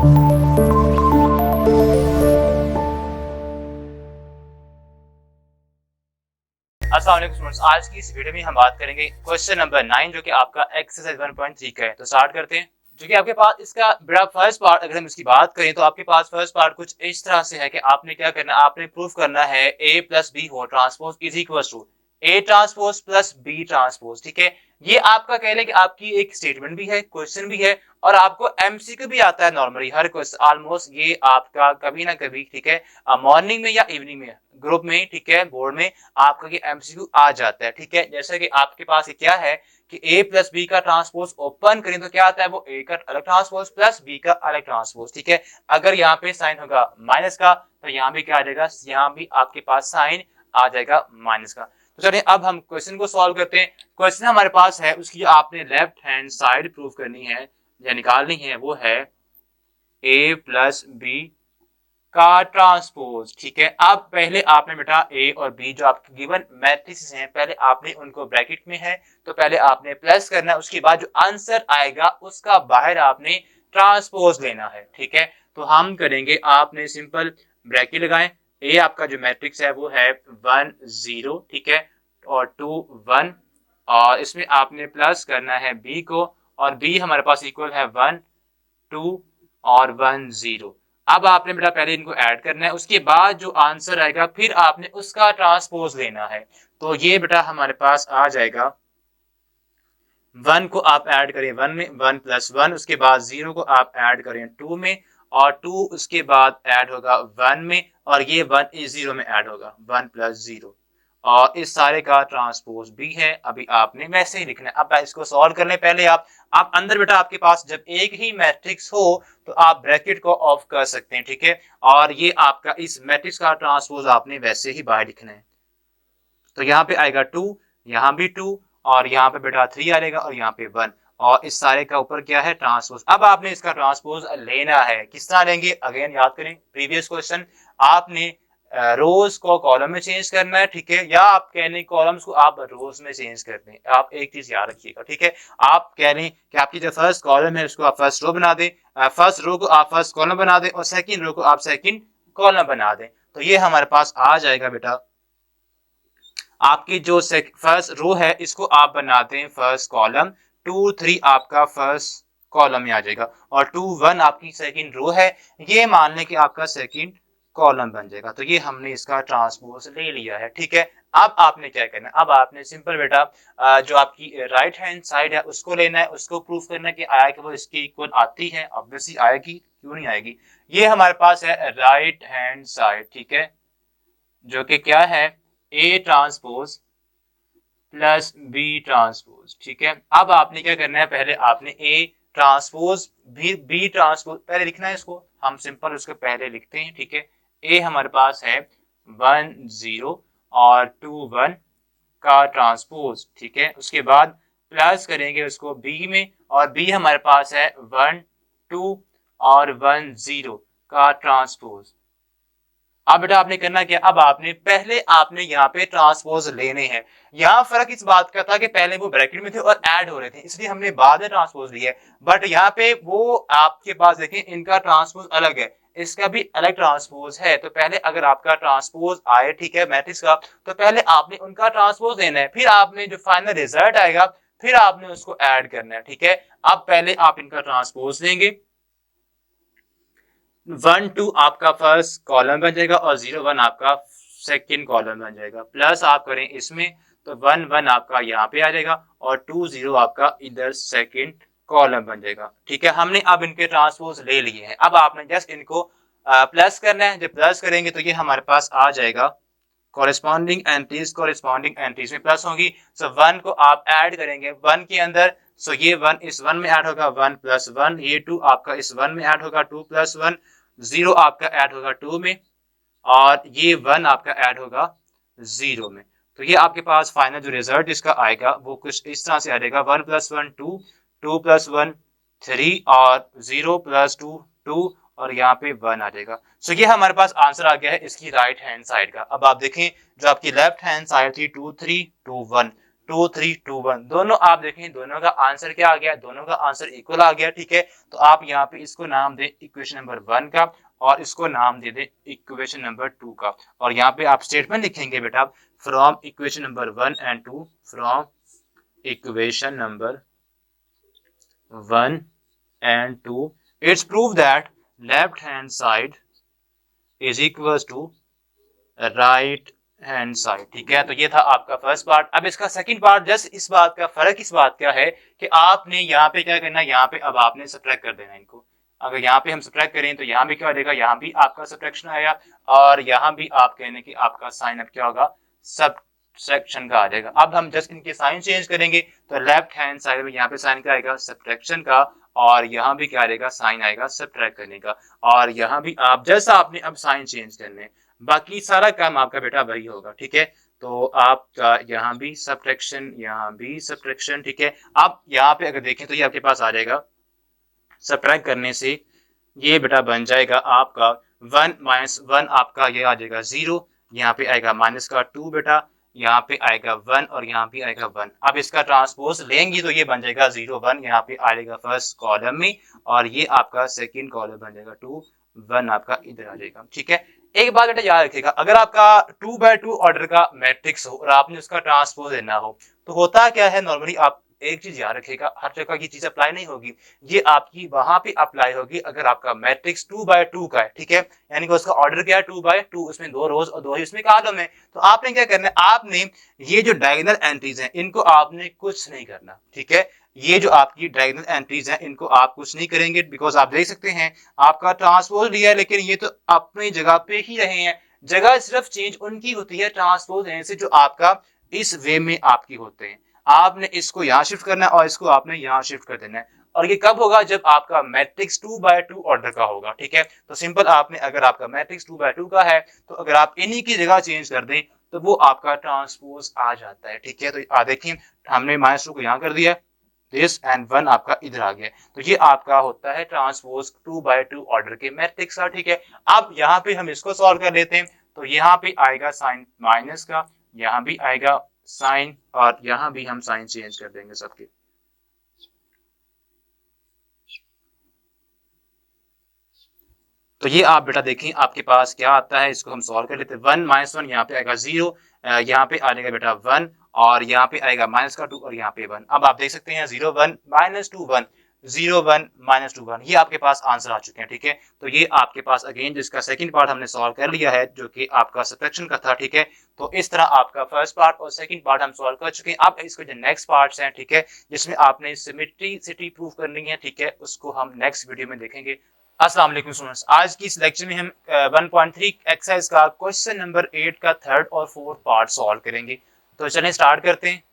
अस्सलाम वालेकुम स्टूडेंट्स, आज की इस वीडियो में हम बात करेंगे क्वेश्चन नंबर 9 जो कि आपका एक्सरसाइज 1.3 का है। तो स्टार्ट करते हैं। जो कि आपके पास इसका बड़ा फर्स्ट पार्ट अगर हम इसकी बात करें तो आपके पास फर्स्ट पार्ट कुछ इस तरह से है कि आपने क्या करना है, आपने प्रूफ करना है A plus B whole transpose is equal to A transpose plus B transpose. ठीक है, ये आपका कह लें कि आपकी एक स्टेटमेंट भी है, क्वेश्चन भी है और आपको एमसीक्यू भी आता है नॉर्मली हर क्वेश्चन ऑलमोस्ट। ये आपका कभी ना कभी, ठीक है, मॉर्निंग में या इवनिंग में ग्रुप में, ठीक है, बोर्ड में आपका ये एमसीक्यू आ जाता है। ठीक है, जैसे कि आपके पास ये क्या है कि a प्लस बी का ट्रांसपोज ओपन करें तो क्या आता है, वो a का अलग ट्रांसपोज प्लस b का अलग ट्रांसपोज। ठीक है, अगर यहाँ पे साइन होगा माइनस का तो यहाँ भी क्या आ जाएगा, यहाँ भी आपके पास साइन आ जाएगा माइनस का। तो चलिए अब हम क्वेश्चन को सॉल्व करते हैं। क्वेश्चन हमारे पास है, उसकी आपने लेफ्ट हैंड साइड प्रूफ करनी है या निकालनी है, वो है a प्लस बी का ट्रांसपोज। ठीक है, अब पहले आपने बेटा ए और बी जो आपके गिवन मैट्रिक्स हैं पहले आपने उनको ब्रैकेट में है तो पहले आपने प्लस करना है, उसके बाद जो आंसर आएगा उसका बाहर आपने ट्रांसपोज लेना है। ठीक है, तो हम करेंगे, आपने सिंपल ब्रैकेट लगाएं। ए आपका जो मैट्रिक्स है वो है 1 0, ठीक है, और 2 1, और इसमें आपने प्लस करना है बी को, और बी हमारे पास इक्वल है 1 2 और 1 0। अब आपने बेटा पहले इनको ऐड करना है, उसके बाद जो आंसर आएगा फिर आपने उसका ट्रांसपोज लेना है। तो ये बेटा हमारे पास आ जाएगा, 1 को आप ऐड करें 1 में, 1 प्लस 1, उसके बाद 0 को आप ऐड करें 2 में, और 2 उसके बाद ऐड होगा 1 में, और ये 1 इस 0 में ऐड होगा 1 प्लस 0, और इस सारे का ट्रांसपोज भी है। अभी आपने वैसे ही लिखना है। अब इसको सॉल्व करने पहले आप अंदर बेटा आपके पास जब एक ही मैट्रिक्स हो तो आप ब्रैकेट को ऑफ कर सकते हैं। ठीक है, और ये आपका इस मैट्रिक्स का ट्रांसपोज आपने वैसे ही बाहर लिखना है। तो यहाँ पे आएगा 2, यहाँ भी 2, और यहाँ पे बेटा 3 आएगा, और यहाँ पे 1, और इस सारे का ऊपर क्या है, ट्रांसपोज। अब आपने इसका ट्रांसपोज लेना है, किस तरह लेंगे, अगेन याद करें प्रीवियस क्वेश्चन, आपने रोज को कॉलम में चेंज करना है। ठीक है, या आप कह रहे कॉलम्स को आप रोज में चेंज करते हैं। आप एक चीज याद रखिएगा, ठीक है, आप कह रहे हैं कि आपकी जो फर्स्ट कॉलम है उसको आप फर्स्ट रो बना दें, फर्स्ट रो को आप फर्स्ट कॉलम बना दें, और सेकंड रो को आप सेकंड कॉलम बना दें। तो ये हमारे पास आ जाएगा बेटा, आपकी जो फर्स्ट रो है इसको आप बनाते हैं फर्स्ट कॉलम, 2 3 आपका फर्स्ट कॉलम में आ जाएगा, और 2 1 आपकी सेकंड रो है, ये मान लें कि आपका सेकंड कॉलम बन जाएगा। तो ये हमने इसका ट्रांसपोज ले लिया है। ठीक है, अब आपने क्या करना है, अब आपने सिंपल बेटा जो आपकी राइट हैंड साइड है उसको लेना है, उसको प्रूफ करना है कि आया कि वो इसकी इक्वल आती है, ऑब्वियसली आएगी, क्यों नहीं आएगी। ये हमारे पास है राइट हैंड साइड, ठीक है, जो कि क्या है, A transpose plus B transpose. ठीक है, अब आपने क्या करना है, पहले आपने ए ट्रांसपोज भी बी ट्रांसपोज पहले लिखना है, इसको हम सिंपल उसको पहले लिखते हैं। ठीक है, ए हमारे पास है 1 0 और 2 1 का ट्रांसपोज। ठीक है, उसके बाद प्लस करेंगे उसको बी में, और बी हमारे पास है 1 2 और 1 0 का ट्रांसपोज। अब बेटा आपने करना क्या, अब आपने पहले आपने यहाँ पे ट्रांसपोज लेने हैं। यहाँ फर्क इस बात का था कि पहले वो ब्रैकेट में थे और ऐड हो रहे थे, इसलिए हमने बाद में ट्रांसपोज लिया है। बट यहाँ पे वो आपके पास देखें, इनका ट्रांसपोज अलग है, इसका भी अलग ट्रांसपोज है। तो पहले अगर आपका ट्रांसपोज आए, ठीक है, मैट्रिक्स का, तो पहले आपने उनका ट्रांसपोज लेना है, फिर आपने जो फाइनल रिजल्ट आएगा फिर आपने उसको ऐड करना है। ठीक है, अब पहले आप इनका ट्रांसपोज लेंगे, 1 2 आपका फर्स्ट कॉलम बन जाएगा, और 0 1 आपका सेकंड कॉलम बन जाएगा। प्लस आप करें इसमें तो 1 1 आपका यहाँ पे आ जाएगा, और 2 0 आपका इधर सेकंड कॉलम बन जाएगा। ठीक है, हमने अब इनके ट्रांसपोज ले लिए हैं। अब आपने जस्ट इनको प्लस करना है। जब प्लस करेंगे तो ये हमारे पास आ जाएगा, कॉरेस्पॉन्डिंग एंट्रीज में प्लस होंगी। सो 1 को आप ऐड करेंगे 1 के अंदर, सो ये 1 इस 1 में ऐड होगा, 1 प्लस 1, ये 2 आपका इस 1 में ऐड होगा, 2 प्लस 1, 0 आपका ऐड होगा 2 में, और ये 1 आपका ऐड होगा 0 में। तो ये आपके पास फाइनल जो रिजल्ट इसका आएगा वो कुछ इस तरह से आ जाएगा, 1 प्लस 1 2, 2 प्लस 1 3, और 0 प्लस 2 2, और यहाँ पे 1 आ जाएगा। सो ये हमारे पास आंसर आ गया है इसकी राइट हैंड साइड का। अब आप देखें, जो आपकी लेफ्ट हैंड साइड थी 2 3 2 1, 2 3 2 1 दोनों आप देखें दोनों का आंसर क्या आ गया, दोनों का आंसर इक्वल आ गया। ठीक है, तो आप यहाँ पे इसको नाम दें इक्वेशन नंबर 1 का और इसको नाम दे दें इक्वेशन नंबर 2 का। और यहाँ पे आप स्टेटमेंट लिखेंगे बेटा from equation number 1 and 2, from equation number 1 and 2 it's proved that left hand side is equals to right hand side. ठीक है, तो ये था आपका फर्स्ट पार्ट। अब इसका सेकंड पार्ट, जस्ट इस बात का फर्क इस बात क्या है कि आपने यहाँ पे क्या करना है, यहाँ पे अब आपने सब्ट्रैक्ट कर देना इनको। अगर यहाँ पे हम सब्ट्रैक्ट करें तो यहाँ भी क्या देगा, यहाँ भी आपका सब्ट्रैक्शन आया और यहाँ भी आप कहने की आपका साइन अब क्या होगा, सब्ट्रैक्शन का आ जाएगा। अब हम जस्ट इनके साइन चेंज करेंगे तो लेफ्ट हैंड साइड में यहाँ पे साइन क्या आएगा, सब्ट्रैक्शन का, और यहाँ भी क्या आएगा, साइन आएगा सब्ट्रैक्ट करने का। और यहाँ भी आप जैसा आपने अब साइन चेंज करने, बाकी सारा काम आपका बेटा वही होगा। ठीक है, तो आपका यहाँ भी सब्ट्रैक्शन, यहाँ भी सब्ट्रैक्शन। ठीक है, आप यहाँ पे अगर देखें तो ये आपके पास आ जाएगा, सब्ट्रैक्ट करने से ये बेटा बन जाएगा आपका 1 माइनस 1, आपका ये आ जाएगा 0, यहाँ पे आएगा माइनस का 2 बेटा, यहाँ पे आएगा 1 और यहाँ पे आएगा 1। अब इसका ट्रांसपोज लेंगे तो ये बन जाएगा 0 1, यहाँ पे आएगा फर्स्ट कॉलम में और ये आपका सेकंड कॉलम बन जाएगा 2 1 आपका इधर आ जाएगा। ठीक है, एक बात बेटा याद रखिएगा, अगर आपका 2 बाय 2 ऑर्डर का मैट्रिक्स हो और आपने उसका ट्रांसपोज लेना हो तो होता क्या है, नॉर्मली आप एक चीज याद रखिएगा, हर जगह की चीज अप्लाई नहीं होगी, ये आपकी वहां पे अप्लाई होगी अगर आपका मैट्रिक्स 2 बाय 2 का है। ठीक है, यानी कि उसका ऑर्डर क्या है 2 बाय 2, उसमें 2 रोज और 2 ही उसमें कॉलम है। तो आपने क्या करना है, आपने ये जो डायगोनल एंट्रीज हैं इनको आपने कुछ नहीं करना। ठीक है, ये जो आपकी डायगोनल एंट्रीज हैं इनको आप कुछ नहीं करेंगे, बिकॉज आप देख सकते हैं आपका ट्रांसपोज लिया है लेकिन ये तो अपनी जगह पे ही रहे हैं, जगह सिर्फ चेंज उनकी होती है ट्रांसपोज लेने से जो आपका इस वे में आपकी होते हैं। आपने इसको यहाँ शिफ्ट करना है और इसको आपने यहाँ शिफ्ट कर देना है, और ये कब होगा, जब आपका मैट्रिक्स 2 बाय 2 ऑर्डर का होगा। ठीक है, तो सिंपल आपने, अगर आपका मैट्रिक्स 2 बाय 2 का है तो अगर आप इन्हीं की जगह चेंज कर दें तो वो आपका ट्रांसपोज आ जाता है। ठीक है, तो देखिए हमने -2 को यहाँ कर दिया, दिस एंड 1 आपका इधर आ गया, तो ये आपका होता है ट्रांसपोज 2 बाय 2 ऑर्डर के मैट्रिक्स का। ठीक है, अब यहाँ पे हम इसको सॉल्व कर लेते हैं, तो यहाँ पे आएगा साइन माइनस का, यहाँ भी आएगा साइन, और यहाँ भी हम साइन चेंज कर देंगे सबके। तो ये आप बेटा देखें आपके पास क्या आता है, इसको हम सॉल्व कर लेते हैं। 1 माइनस 1, यहाँ पे आएगा 0, यहाँ पे आएगा बेटा 1 और यहाँ पे आएगा माइनस का 2 और यहाँ पे 1। अब आप देख सकते हैं 0 1 माइनस 2 1, 0 1 माइनस 2 1, ये आपके पास आंसर आ चुके हैं। ठीक है, तो ये आपके पास अगेन जिसका सेकंड पार्ट हमने सॉल्व कर लिया है जो कि आपका सब्ट्रैक्शन का था। ठीक है, तो इस तरह आपका फर्स्ट पार्ट और सेकंड पार्ट हम सॉल्व कर चुके हैं। अब इसके जो नेक्स्ट पार्ट्स हैं, ठीक है, जिसमें आपने सिमेट्रिसिटी प्रूव करनी है, ठीक है, उसको हम नेक्स्ट वीडियो में देखेंगे। अस्सलाम वालेकुम स्टूडेंट्स, आज की इस लेक्चर में हम 1.3 एक्सरसाइज का क्वेश्चन नंबर 8 का थर्ड और फोर्थ पार्ट सॉल्व करेंगे। तो चलें स्टार्ट करते हैं।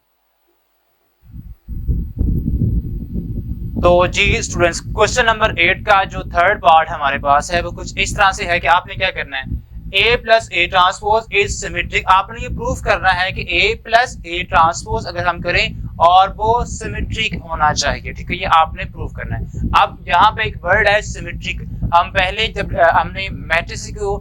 तो जी स्टूडेंट्स, क्वेश्चन नंबर 8 का जो थर्ड पार्ट हमारे पास है वो कुछ इस तरह से है कि आपने क्या करना है, A plus A transpose is symmetric. आपने ये प्रूफ करना है कि A प्लस ए ट्रांसपोज अगर हम करें और वो सिमेट्रिक होना चाहिए। ठीक है, ये आपने प्रूफ करना है। अब यहाँ पे एक वर्ड है सिमेट्रिक। हम पहले जब हमने मैट्रिक्स को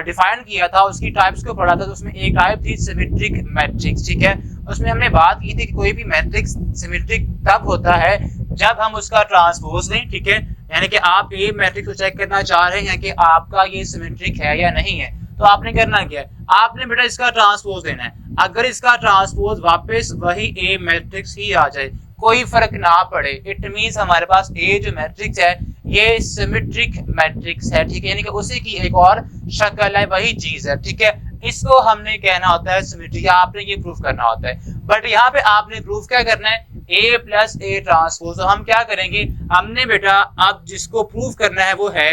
डिफाइन किया था, उसकी टाइप्स को पढ़ा था, तो उसमें एक टाइप थी सिमेट्रिक मैट्रिक्स। ठीक है, उसमें हमने बात की थी कि कोई भी मैट्रिक्स सिमेट्रिक तब होता है जब हम उसका ट्रांसपोज लें। ठीक है, यानी कि आप ये मैट्रिक्स को चेक करना चाह रहे हैं कि आपका ये सिमेट्रिक है या नहीं है, तो आपने करना क्या है, आपने बेटा इसका ट्रांसपोज लेना है। अगर इसका ट्रांसपोज वापस वही ए मैट्रिक्स ही आ जाए, कोई फर्क ना पड़े, इट मींस हमारे पास ए जो मैट्रिक्स है ये सिमेट्रिक मैट्रिक्स है। ठीक है, यानी कि उसी की एक और शक्ल है, वही चीज है। ठीक है, इसको हमने कहना होता है सिमेट्रिक, आपने ये प्रूफ करना होता है। बट यहाँ पे आपने प्रूफ क्या करना है, ए प्लस ए ट्रांसपोज। तो हम क्या करेंगे, हमने बेटा अब जिसको प्रूफ करना है वो है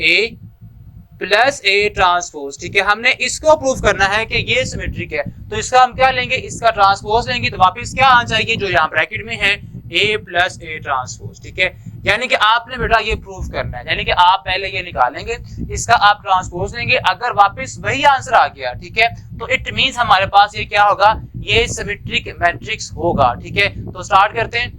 ए प्लस ए ट्रांसपोज। ठीक है, हमने इसको प्रूफ करना है कि ये सिमेट्रिक है, तो इसका हम क्या लेंगे, इसका ट्रांसपोज लेंगे, तो वापस क्या आ जाएगी, जो यहाँ ब्रैकेट में है ए प्लस ए ट्रांसपोज। ठीक है, यानी कि आपने बेटा ये प्रूफ करना है, यानी कि आप पहले ये निकालेंगे, इसका आप ट्रांसपोज लेंगे, अगर वापस वही आंसर आ गया, ठीक है, तो इट मींस हमारे पास ये क्या होगा, ये सिमेट्रिक मैट्रिक्स होगा। ठीक है, तो स्टार्ट करते हैं।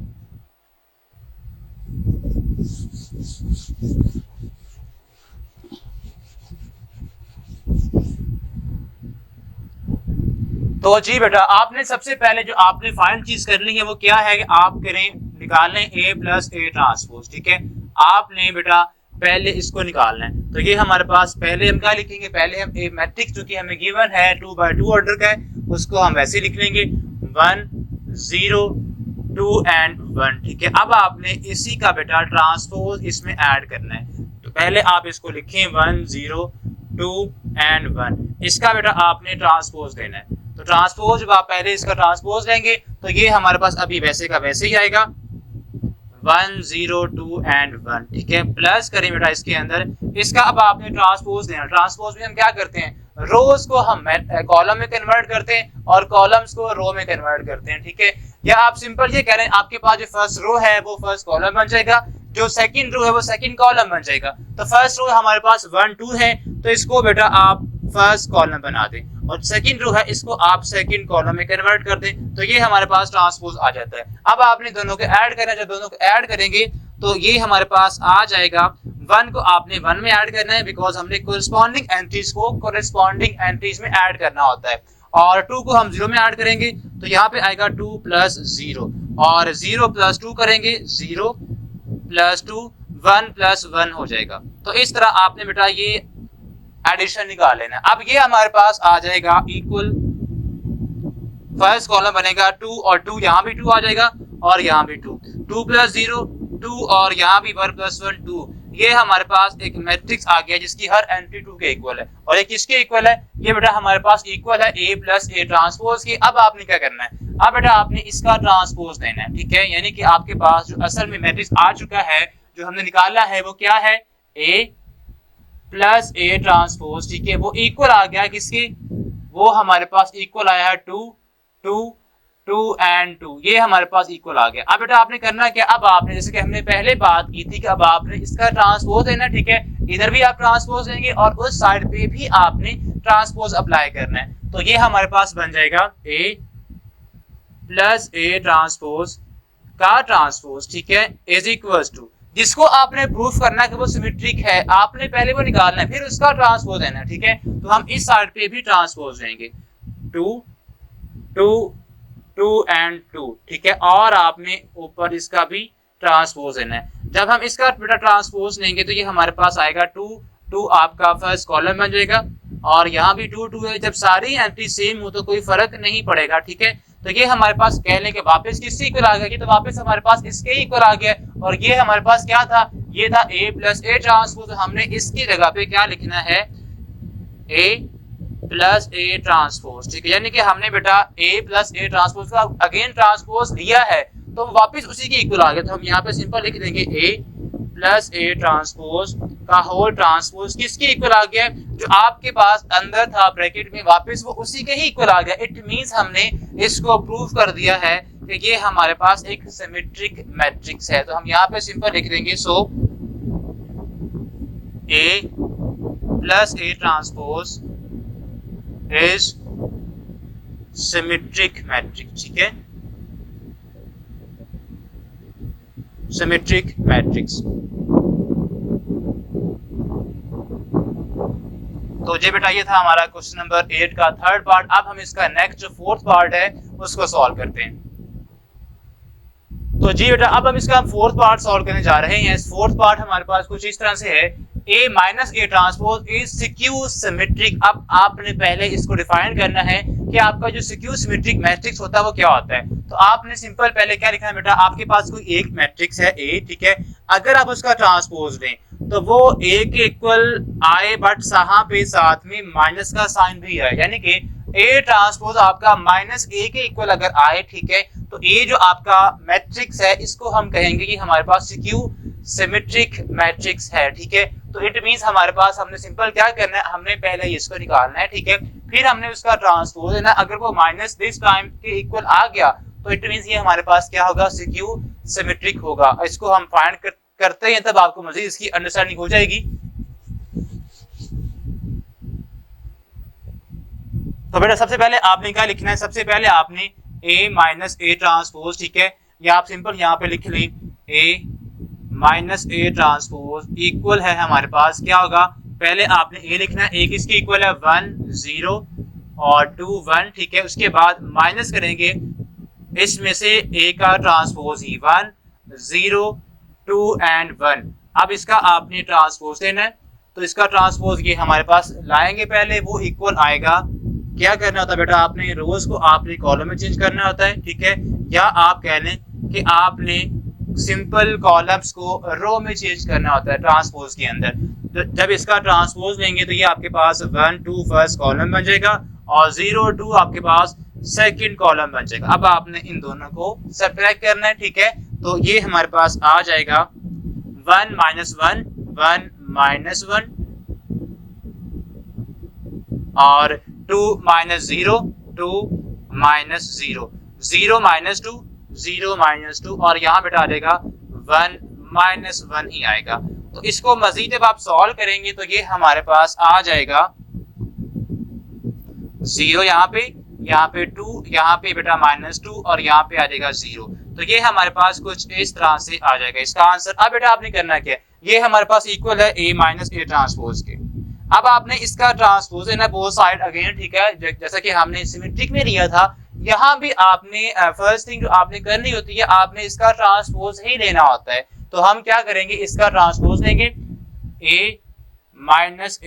तो जी बेटा, आपने सबसे पहले जो आपने फाइनल चीज करनी है वो क्या है कि आप करें निकाल लें A प्लस ए ट्रांसपोज। ठीक है, आपने बेटा पहले इसको निकालना है। तो ये हमारे पास पहले हम क्या लिखेंगे, पहले हम ए मैट्रिक्स जो कि हमें गिवन है 2 by 2 ऑर्डर का है, उसको हम वैसे लिख लेंगे 1 0 2 एंड 1। ठीक है, अब आपने इसी का बेटा ट्रांसपोज इसमें ऐड करना है। तो पहले आप इसको लिखें 1 0 2 एंड 1, इसका बेटा आपने ट्रांसपोज देना है। तो ट्रांसपोज जब आप पहले इसका ट्रांसपोज लेंगे तो ये हमारे पास अभी वैसे का वैसे ही आएगा 1 0 2 एंड 1। ठीक है, प्लस करें बेटा इसके अंदर इसका अब आपने ट्रांसपोज लेना। ट्रांसपोज में हम क्या करते हैं, रोज को हम कॉलम में कन्वर्ट करते हैं और कॉलम्स को रो में कन्वर्ट करते हैं। ठीक है, या आप सिंपल ये कह रहे हैं आपके पास जो फर्स्ट रो है वो फर्स्ट कॉलम बन जाएगा, जो सेकंड रो है वो सेकंड कॉलम बन जाएगा। तो फर्स्ट रो हमारे पास 1 2 है, तो इसको बेटा आप फर्स्ट कॉलम बना दें, और सेकंड रो है इसको आप सेकंड कॉलम में कन्वर्ट कर दें। तो ये हमारे पास ट्रांसपोज आ जाता है। अब आपने दोनों को ऐड करना है, जब दोनों को ऐड करेंगे तो ये हमारे पास आ जाएगा 1 को आपने 1 में ऐड करना है, बिकॉज हमने कोरिस्पॉन्डिंग एंट्रीज को कोरिस्पॉन्डिंग एंट्रीज में ऐड करना होता है। और 2 को हम 0 में ऐड करेंगे तो यहाँ पे आएगा 2 प्लस 0, और 0 प्लस 2 करेंगे 0 प्लस 2 1 प्लस 1 हो जाएगा। तो इस तरह आपने बेटा ये एडिशन निकाल लेना। अब ये हमारे पास आ जाएगा इक्वल, फर्स्ट कॉलम बनेगा 2 और 2 यहाँ भी 2 आ जाएगा और यहाँ भी 2 2 प्लस 0 2 और यहाँ भी 1 प्लस 1 2। ये हमारे पास एक मैट्रिक्स आ गया जिसकी हर एंट्री 2 के इक्वल है। और ये किसके इक्वल है, ये बेटा हमारे पास इक्वल है A प्लस ए ट्रांसपोज की। अब आपने क्या करना है, अब बेटा आपने इसका ट्रांसपोज देना है। ठीक है, यानी कि आपके पास जो असल में मैट्रिक्स आ चुका है जो हमने निकाला है वो क्या है, A प्लस ए ट्रांसपोज। ठीक है, वो इक्वल आ गया किसके, वो हमारे पास इक्वल आया है 2 2 2 एंड 2, ये हमारे पास इक्वल आ गया। अब बेटा आपने करना क्या, अब आपने जैसे कि हमने पहले बात की थी कि अब आपने इसका ट्रांसपोज देना। ठीक है, इधर भी आप ट्रांसपोज देंगे और उस साइड पे भी आपने ट्रांसपोज अप्लाई करना है। तो ये हमारे पास बन जाएगा A प्लस ए ट्रांसपोज का ट्रांसपोज। ठीक है, इज इक्वल टू, जिसको आपने प्रूफ करना है कि वो सिमेट्रिक है, आपने पहले वो निकालना है फिर उसका ट्रांसपोज देना है। ठीक है, तो हम इस साइड पे भी ट्रांसपोज देंगे 2 2 2 एंड 2। ठीक है, और आपने ऊपर इसका भी ट्रांसपोज देना है। जब हम इसका बेटा ट्रांसपोज लेंगे तो ये हमारे पास आएगा 2 2 आपका फर्स्ट कॉलम बन जाएगा, और यहाँ भी 2 2 है। जब सारी एंट्री सेम हो तो कोई फर्क नहीं पड़ेगा। ठीक है, तो ये हमारे पास कह लें कि वापस किसके इक्वल आ गया, तो वापस हमारे पास इसके इक्वल आ गया। और ये हमारे पास क्या था, ये था A प्लस ए ट्रांसपोज। तो हमने इसकी जगह पे क्या लिखना है, A प्लस ए ट्रांसपोज। ठीक है, यानी कि हमने बेटा A प्लस ए ट्रांसपोज का अगेन ट्रांसपोज लिया है तो वापस उसी के इक्वल आ गया। तो हम यहाँ पे सिंपल लिख देंगे A प्लस ए ट्रांसपोज का होल ट्रांसपोज किसके इक्वल आ गया, जो आपके पास अंदर था ब्रैकेट में, वापस वो उसी के ही इक्वल आ गया। इट मींस हमने इसको प्रूव कर दिया है कि ये हमारे पास एक सिमेट्रिक मैट्रिक्स है। तो हम यहाँ पे सिंपल लिख देंगे सो A plus A transpose is symmetric matrix. ठीक है, सिमेट्रिक मैट्रिक्स। तो ये बेटा ये था हमारा क्वेश्चन नंबर 8 का थर्ड पार्ट। अब हम इसका नेक्स्ट जो फोर्थ पार्ट है उसको सॉल्व करते हैं। तो जी बेटा अब हम इसका फोर्थ पार्ट सॉल्व करने जा रहे हैं। फोर्थ पार्ट हमारे पास कुछ इस तरह से है, A minus A transpose is skew symmetric. अब आपने पहले इसको डिफाइन करना है कि आपका जो सिक्यू सिमेट्रिक मैट्रिक्स होता है वो क्या होता है। तो आपने सिंपल पहले क्या लिखा है बेटा, आपके पास कोई एक मैट्रिक्स है A। ठीक है, अगर आप उसका ट्रांसपोज लें तो वो A के इक्वल आए, बट यहाँ पे साथ में माइनस का साइन भी है, यानी कि A ट्रांसपोज आपका माइनस A के इक्वल अगर आए। ठीक है, तो A जो आपका मैट्रिक्स है इसको हम कहेंगे कि हमारे पास सिक्यू सिमेट्रिक मैट्रिक्स है। ठीक है, तो इट मींस हमारे पास हमने सिंपल क्या करना है, हमने पहले इसको निकालना है। ठीक है, फिर हमने उसका ट्रांसपोज लेना। अगर वो माइनस दिस टाइम के इक्वल आ गया तो इट मींस ये हमारे पास क्या होगा, सिक्यू सिमेट्रिक होगा। इसको हम फाइंड करते हैं तब आपको मजीद इसकी अंडरस्टैंडिंग हो जाएगी। तो बेटा सबसे पहले आपने क्या लिखना है, सबसे पहले आपने A माइनस ए ट्रांसपोज। ठीक है, या आप सिंपल यहाँ पे लिख लें A minus A transpose equal है हमारे पास क्या होगा, पहले आपने A लिखना है। A किसके इक्वल है 1 0 और 2 1, ठीक है। उसके बाद माइनस करेंगे इसमें से ए का ट्रांसपोज ही 1 0 2 एंड 1। अब इसका आपने ट्रांसपोज लेना है, तो इसका ट्रांसपोज ये हमारे पास लाएंगे, पहले वो इक्वल आएगा। क्या करना होता है बेटा, आपने रोज को आपने कॉलम में चेंज करना होता है, ठीक है। या आप कह लें कि आपने सिंपल कॉलम्स को रो में चेंज करना होता है ट्रांसपोज के अंदर। तो जब इसका ट्रांसपोज लेंगे तो ये आपके पास 1 2 फर्स्ट कॉलम बन जाएगा और 0 2 आपके पास सेकंड कॉलम बन जाएगा। अब आपने इन दोनों को सब्ट्रैक्ट करना है, ठीक है। तो ये हमारे पास आ जाएगा 1 -1 1 -1 और 2 -0 2 -0 0 -2 0 -2 और यहाँ बेटा आ जाएगा 1 -1 ही आएगा। तो इसको मजीद जब आप सॉल्व करेंगे तो ये हमारे पास आ जाएगा 0 यहाँ पे 2, यहाँ पे बेटा -2 और यहाँ पे आ जाएगा 0। तो ये हमारे पास कुछ इस तरह से आ जाएगा इसका आंसर। अब बेटा आपने करना क्या है, ये हमारे पास इक्वल है a - a ट्रांसपोज के। अब आपने इसका ट्रांसपोज लेना बोथ साइड अगेन, ठीक है। जैसा कि हमने सिमेट्रिक में लिया था, यहाँ भी आपने फर्स्ट थिंग जो आपने करनी होती है, आपने इसका ट्रांसपोज ही लेना होता है। तो हम क्या करेंगे, इसका ट्रांसपोज लेंगे a -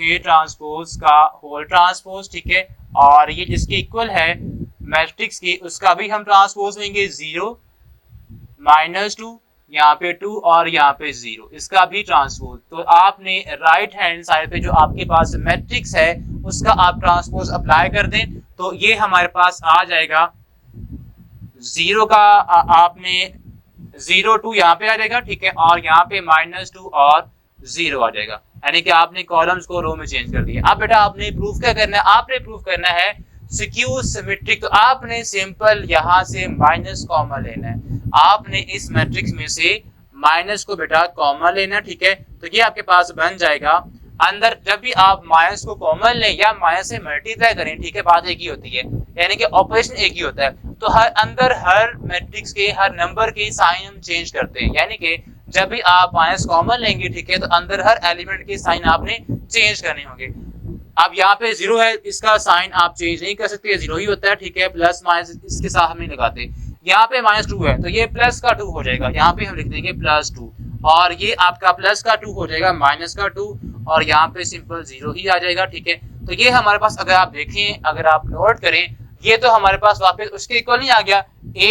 a ट्रांसपोज का होल ट्रांसपोज, ठीक है। और ये जिसके इक्वल है मैट्रिक्स की, उसका भी हम ट्रांसपोज लेंगे 0 -2, यहाँ पे 2 और यहाँ पे 0, इसका भी ट्रांसपोज। तो आपने राइट हैंड साइड पे जो आपके पास मैट्रिक्स है उसका आप ट्रांसपोज अप्लाई कर दें, तो ये हमारे पास आ जाएगा 0 का आपने 0 2 यहाँ पे आ जाएगा, ठीक है। और यहाँ पे -2 और 0 आ जाएगा, यानी कि आपने कॉलम्स को रो में चेंज कर दिया। अब बेटा आपने प्रूफ क्या करना है, आपने प्रूफ करना है सिक्यू सिमेट्रिक। तो आपने सिंपल यहाँ से माइनस कॉमा लेना है, आपने इस मैट्रिक्स में से माइनस को बेटा कॉमन लेना, ठीक है। तो ये आपके पास बन जाएगा अंदर, जब भी आप माइनस को कॉमन लें या माइनस से मल्टीप्लाई करें, ठीक है, बात एक ही होती है, यानी कि ऑपरेशन एक ही होता है। तो हर अंदर हर मैट्रिक्स के हर नंबर के साइन हम चेंज करते हैं, यानी कि जब भी आप माइनस कॉमन लेंगे, ठीक है, तो अंदर हर एलिमेंट के साइन आपने चेंज करने होंगे। अब यहाँ पे 0 है, इसका साइन आप चेंज नहीं कर सकते, 0 ही होता है, ठीक है। प्लस माइनस इसके साथ हम नहीं लगाते। यहाँ पे -2 है तो ये प्लस का 2 हो जाएगा, यहाँ पे हम लिख देंगे +2 और ये आपका प्लस का 2 हो जाएगा माइनस का 2 और यहाँ पे सिंपल 0 ही आ जाएगा, ठीक है। तो ये हमारे पास अगर आप देखें, अगर आप नोट करें, ये तो हमारे पास वापस उसके इक्वल नहीं आ गया, a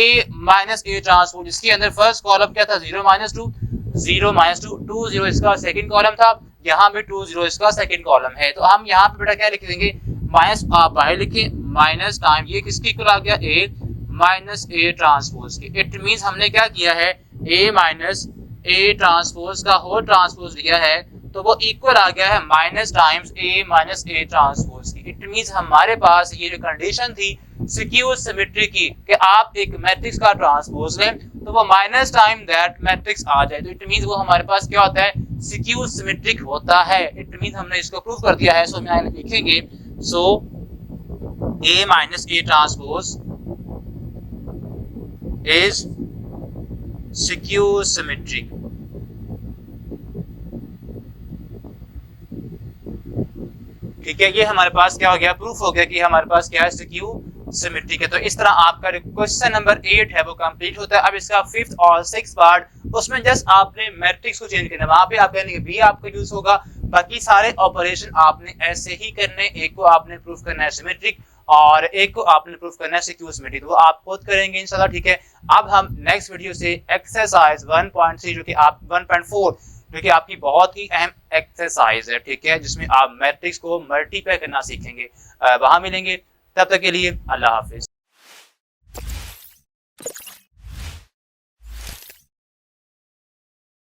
- a ट्रांसपोज, इसके अंदर फर्स्ट कॉलम क्या था 0 -2 0 -2 2 0 इसका सेकंड कॉलम था, यहाँ पे 2 0 इसका सेकंड कॉलम है। तो हम यहाँ पे बेटा क्या लिख देंगे, माइनस आप बाहर लिखे माइनस टाइम ये किसके इक्वल आ गया, a - a ट्रांसपोज के। इट मींस हमने क्या किया है, a - a ट्रांसपोज का होल ट्रांसपोज लिया है, तो वो इक्वल आ गया है minus times a - a transpose की। इट मींस हमारे पास ये जो कंडीशन थी सिक्यू सिमेट्री की कि आप एक मैट्रिक्स का ट्रांसपोज लें तो वो माइनस टाइम दैट मैट्रिक्स आ जाए, तो इट मींस वो हमारे पास क्या होता है, सिक्यू सिमेट्रिक होता है। इट मींस हमने इसको प्रूव कर दिया है। सो हम यहाँ लिखेंगे, सो a - a transpose is secure symmetric। ठीक है, ये हमारे पास क्या हो गया, प्रूफ हो गया कि हमारे पास क्या है, सिक्यू सिमेट्रिक है। तो इस तरह आपका क्वेश्चन नंबर 8 है वो कंप्लीट होता है। अब इसका 5th और 6th पार्ट, उसमें जस्ट आपने मैट्रिक्स को चेंज करना है, वहां पे आप कहेंगे बी आपका यूज होगा, बाकी सारे ऑपरेशन आपने ऐसे ही करने, एक को आपने प्रूफ करना है सिमेट्रिक और एक को आपने प्रूफ करना है सिक्यू सिमेट्रिक, वो आप खुद करेंगे इंशाल्लाह, ठीक है। अब हम नेक्स्ट वीडियो से एक्सरसाइज 1.3 जो कि आप 1.4 जो कि आपकी बहुत ही अहम एक्सरसाइज है, ठीक है, जिसमें आप मैट्रिक्स को मल्टीप्लाई करना सीखेंगे, वहां मिलेंगे। तब तक के लिए अल्लाह हाफिज।